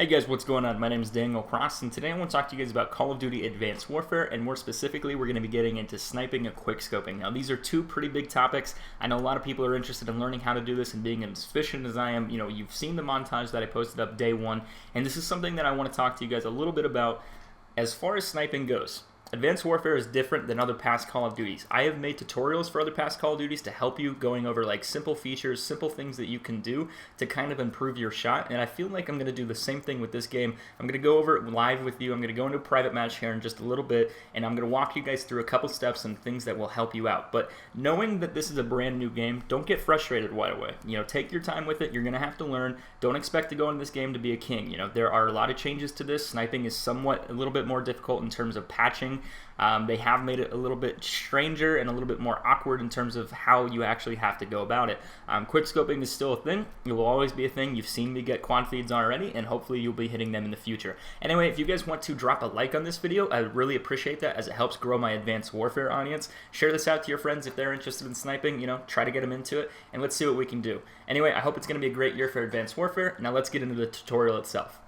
Hey guys, what's going on? My name is Daniel Cross, and today I want to talk to you guys about Call of Duty Advanced Warfare, and more specifically, we're going to be getting into sniping and quickscoping. Now, these are two pretty big topics. I know a lot of people are interested in learning how to do this and being as efficient as I am. You know, you've seen the montage that I posted up day one, and this is something that I want to talk to you guys a little bit about as far as sniping goes. Advanced Warfare is different than other past Call of Duties. I have made tutorials for other past Call of Duties to help you going over like simple features, simple things that you can do to kind of improve your shot, and I feel like I'm going to do the same thing with this game. I'm going to go over it live with you. I'm going to go into a private match here in just a little bit, and I'm going to walk you guys through a couple steps and things that will help you out. But knowing that this is a brand new game, don't get frustrated right away. You know, take your time with it. You're going to have to learn. Don't expect to go into this game to be a king. You know, there are a lot of changes to this. Sniping is somewhat a little bit more difficult in terms of patching. They have made it a little bit stranger and a little bit more awkward in terms of how you actually have to go about it. Quickscoping is still a thing. It will always be a thing. You've seen me get quad feeds already, and hopefully you'll be hitting them in the future. Anyway, if you guys want to drop a like on this video, I would really appreciate that as it helps grow my Advanced Warfare audience. Share this out to your friends if they're interested in sniping. You know, try to get them into it, and let's see what we can do. Anyway, I hope it's going to be a great year for Advanced Warfare. Now let's get into the tutorial itself.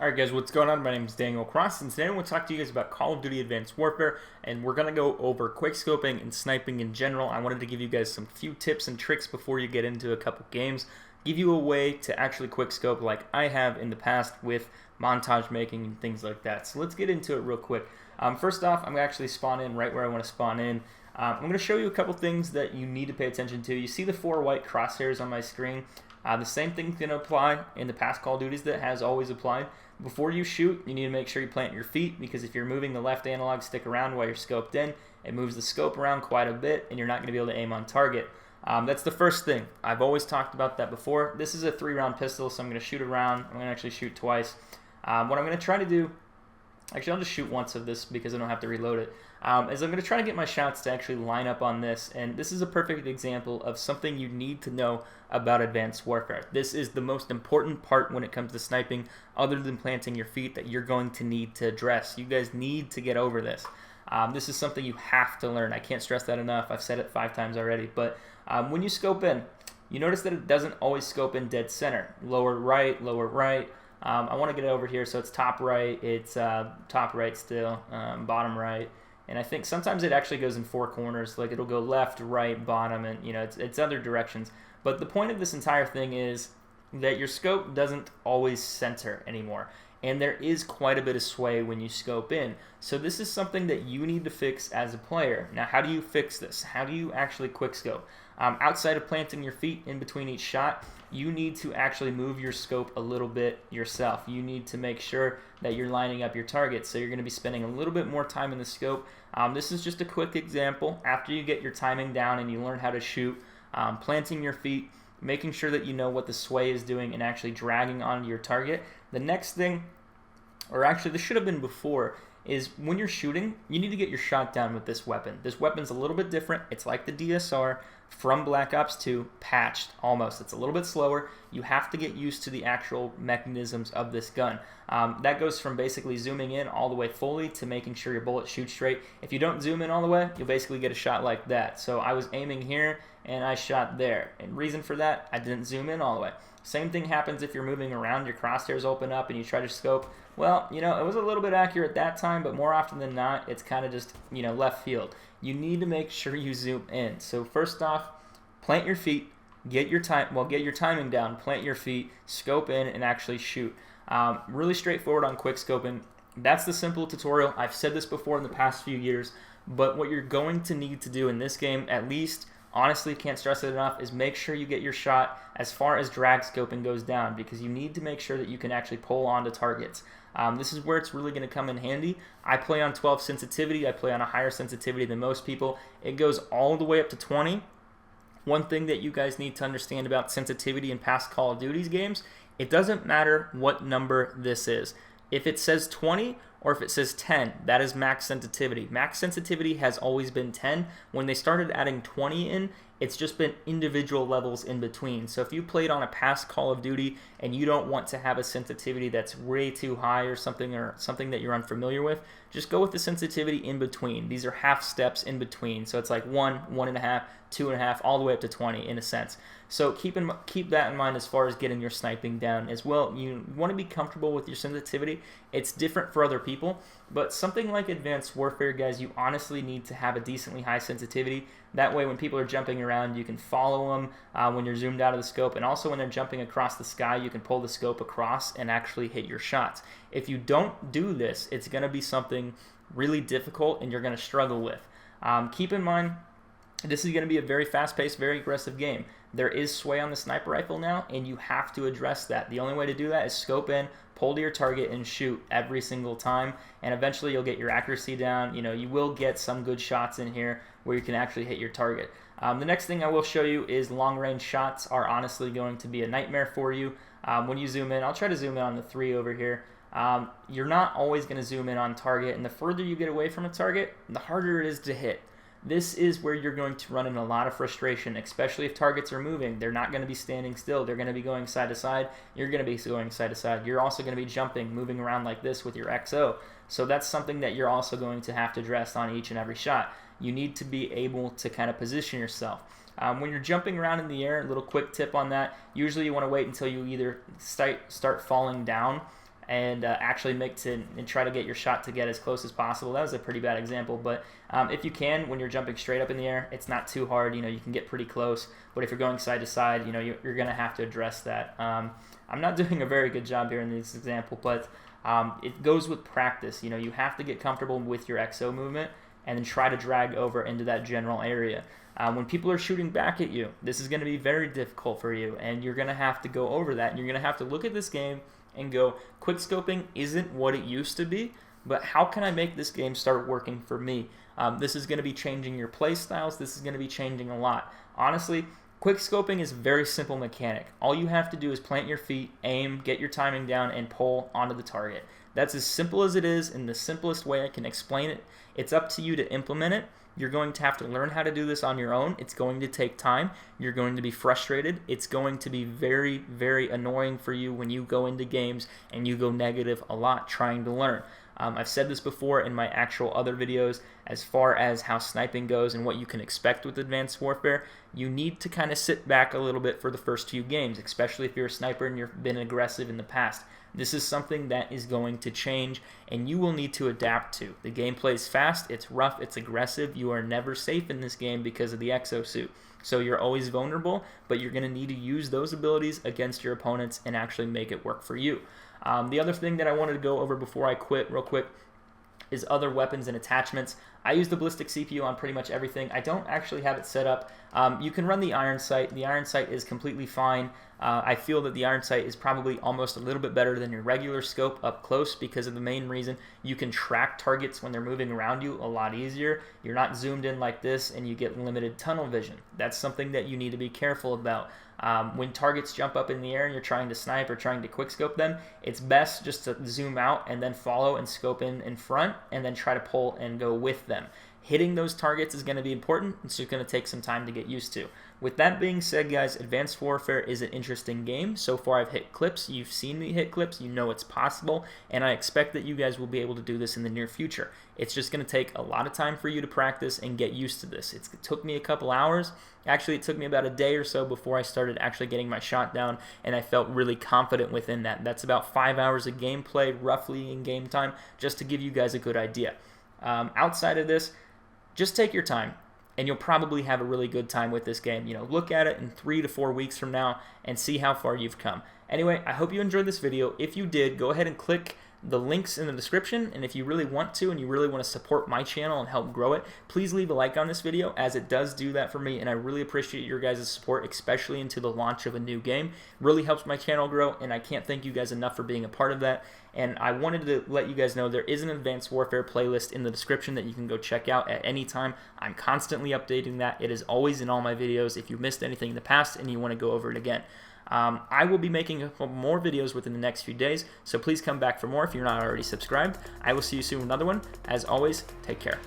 Alright guys, what's going on? My name is Daniel Cross, and today I want to talk to you guys about Call of Duty Advanced Warfare, and we're going to go over quickscoping and sniping in general. I wanted to give you guys some few tips and tricks before you get into a couple games, give you a way to actually quickscope like I have in the past with montage making and things like that. So let's get into it real quick. First off, I'm going to actually spawn in right where I want to spawn in. I'm going to show you a couple things that you need to pay attention to. You see the 4 white crosshairs on my screen. The same thing's going to apply in the past Call of Duties that has always applied. Before you shoot, you need to make sure you plant your feet, because if you're moving the left analog stick around while you're scoped in, it moves the scope around quite a bit, and you're not going to be able to aim on target. That's the first thing. I've always talked about that before. This is a 3-round pistol, so I'm going to shoot a round. I'm going to actually shoot twice. What I'm going to try to do, actually I'll just shoot once of this because I don't have to reload it, is I'm going to try to get my shots to actually line up on this, and this is a perfect example of something you need to know about Advanced Warfare. This is the most important part when it comes to sniping, other than planting your feet, that you're going to need to address. You guys need to get over this. This is something you have to learn. I can't stress that enough. I've said it 5 times already, but when you scope in, you notice that it doesn't always scope in dead center. Lower right, lower right. I want to get it over here, so it's top right, it's top right still, bottom right, and I think sometimes it actually goes in 4 corners, like it'll go left, right, bottom, and you know, it's other directions. But the point of this entire thing is that your scope doesn't always center anymore, and there is quite a bit of sway when you scope in. So this is something that you need to fix as a player. Now, how do you fix this? How do you actually quickscope? Outside of planting your feet in between each shot, you need to actually move your scope a little bit yourself. You need to make sure that you're lining up your targets, so you're going to be spending a little bit more time in the scope. This is just a quick example. After you get your timing down and you learn how to shoot, planting your feet, making sure that you know what the sway is doing and actually dragging onto your target. The next thing, or actually this should have been before, is when you're shooting, you need to get your shot down with this weapon. This weapon's a little bit different. It's like the DSR from Black Ops 2, patched almost. It's a little bit slower. You have to get used to the actual mechanisms of this gun. That goes from basically zooming in all the way fully to making sure your bullet shoots straight. If you don't zoom in all the way, you'll basically get a shot like that. So I was aiming here and I shot there. And reason for that, I didn't zoom in all the way. Same thing happens if you're moving around, your crosshairs open up and you try to scope. Well, you know, it was a little bit accurate that time, but more often than not, it's kind of just, you know, left field. You need to make sure you zoom in. So first off, plant your feet, get your timing down, plant your feet, scope in, and actually shoot. Really straightforward on quickscoping. That's the simple tutorial. I've said this before in the past few years, but what you're going to need to do in this game, at least, honestly, can't stress it enough, is make sure you get your shot as far as drag scoping goes down, because you need to make sure that you can actually pull onto targets. This is where it's really going to come in handy. I play on 12 sensitivity. I play on a higher sensitivity than most people. It goes all the way up to 20. One thing that you guys need to understand about sensitivity in past Call of Duty games, it doesn't matter what number this is. If it says 20 or if it says 10, that is max sensitivity. Max sensitivity has always been 10. When they started adding 20 in, it's just been individual levels in between. So if you played on a past Call of Duty and you don't want to have a sensitivity that's way too high or something that you're unfamiliar with, just go with the sensitivity in between. These are half steps in between. So it's like 1, 1.5, 2.5, all the way up to 20 in a sense. So keep that in mind as far as getting your sniping down as well. You want to be comfortable with your sensitivity. It's different for other people, but something like Advanced Warfare, guys, you honestly need to have a decently high sensitivity. That way when people are jumping around, you can follow them when you're zoomed out of the scope, and also when they're jumping across the sky, you can pull the scope across and actually hit your shots. If you don't do this, it's going to be something really difficult and you're going to struggle with. Keep in mind, this is going to be a very fast-paced, very aggressive game. There is sway on the sniper rifle now, and you have to address that. The only way to do that is scope in, pull to your target, and shoot every single time, and eventually you'll get your accuracy down. You know, you will get some good shots in here where you can actually hit your target. The next thing I will show you is long-range shots are honestly going to be a nightmare for you. When you zoom in, I'll try to zoom in on the 3 over here. You're not always going to zoom in on target, and the further you get away from a target, the harder it is to hit. This is where you're going to run into a lot of frustration, especially if targets are moving. They're not going to be standing still. They're going to be going side to side. You're going to be going side to side. You're also going to be jumping, moving around like this with your XO. So that's something that you're also going to have to address on each and every shot. You need to be able to kind of position yourself. When you're jumping around in the air, a little quick tip on that, usually you want to wait until you either start falling down and actually try to get your shot to get as close as possible. That was a pretty bad example, but if you can, when you're jumping straight up in the air, it's not too hard. You know, you can get pretty close, but if you're going side to side, you know, you're going to have to address that. I'm not doing a very good job here in this example, but it goes with practice. You know, you have to get comfortable with your XO movement and then try to drag over into that general area. When people are shooting back at you, this is going to be very difficult for you, and you're going to have to go over that, and you're going to have to look at this game and go, quickscoping isn't what it used to be, but how can I make this game start working for me? This is going to be changing your play styles. This is going to be changing a lot. Honestly, quickscoping is a very simple mechanic. All you have to do is plant your feet, aim, get your timing down, and pull onto the target. That's as simple as it is, in the simplest way I can explain it. It's up to you to implement it. You're going to have to learn how to do this on your own. It's going to take time. You're going to be frustrated. It's going to be very, very annoying for you when you go into games and you go negative a lot trying to learn. I've said this before in my actual other videos as far as how sniping goes and what you can expect with Advanced Warfare. You need to kind of sit back a little bit for the first few games, especially if you're a sniper and you've been aggressive in the past. This is something that is going to change and you will need to adapt to. The gameplay is fast, it's rough, it's aggressive. You are never safe in this game because of the exosuit. So you're always vulnerable, but you're going to need to use those abilities against your opponents and actually make it work for you. The other thing that I wanted to go over before I quit real quick is other weapons and attachments. I use the ballistic CPU on pretty much everything. I don't actually have it set up. You can run the iron sight. The iron sight is completely fine. I feel that the iron sight is probably almost a little bit better than your regular scope up close because of the main reason you can track targets when they're moving around you a lot easier. You're not zoomed in like this and you get limited tunnel vision. That's something that you need to be careful about. When targets jump up in the air and you're trying to snipe or trying to quickscope them, it's best just to zoom out and then follow and scope in front and then try to pull and go with them. Hitting those targets is going to be important. It's just going to take some time to get used to. With that being said, guys, Advanced Warfare is an interesting game. So far, I've hit clips. You've seen me hit clips. You know it's possible. And I expect that you guys will be able to do this in the near future. It's just going to take a lot of time for you to practice and get used to this. It took me a couple hours. Actually, it took me about a day or so before I started actually getting my shot down, and I felt really confident within that. That's about 5 hours of gameplay, roughly in game time, just to give you guys a good idea. Outside of this, just take your time, and you'll probably have a really good time with this game. You know, look at it in 3 to 4 weeks from now and see how far you've come. Anyway, I hope you enjoyed this video. If you did, go ahead and click the links in the description, and if you really want to and you really want to support my channel and help grow it, please leave a like on this video, as it does do that for me, and I really appreciate your guys' support, especially into the launch of a new game. It really helps my channel grow, and I can't thank you guys enough for being a part of that. And I wanted to let you guys know there is an Advanced Warfare playlist in the description that you can go check out at any time. I'm constantly updating that. It is always in all my videos if you missed anything in the past and you want to go over it again. I will be making a couple more videos within the next few days, so please come back for more if you're not already subscribed. I will see you soon with another one. As always, take care.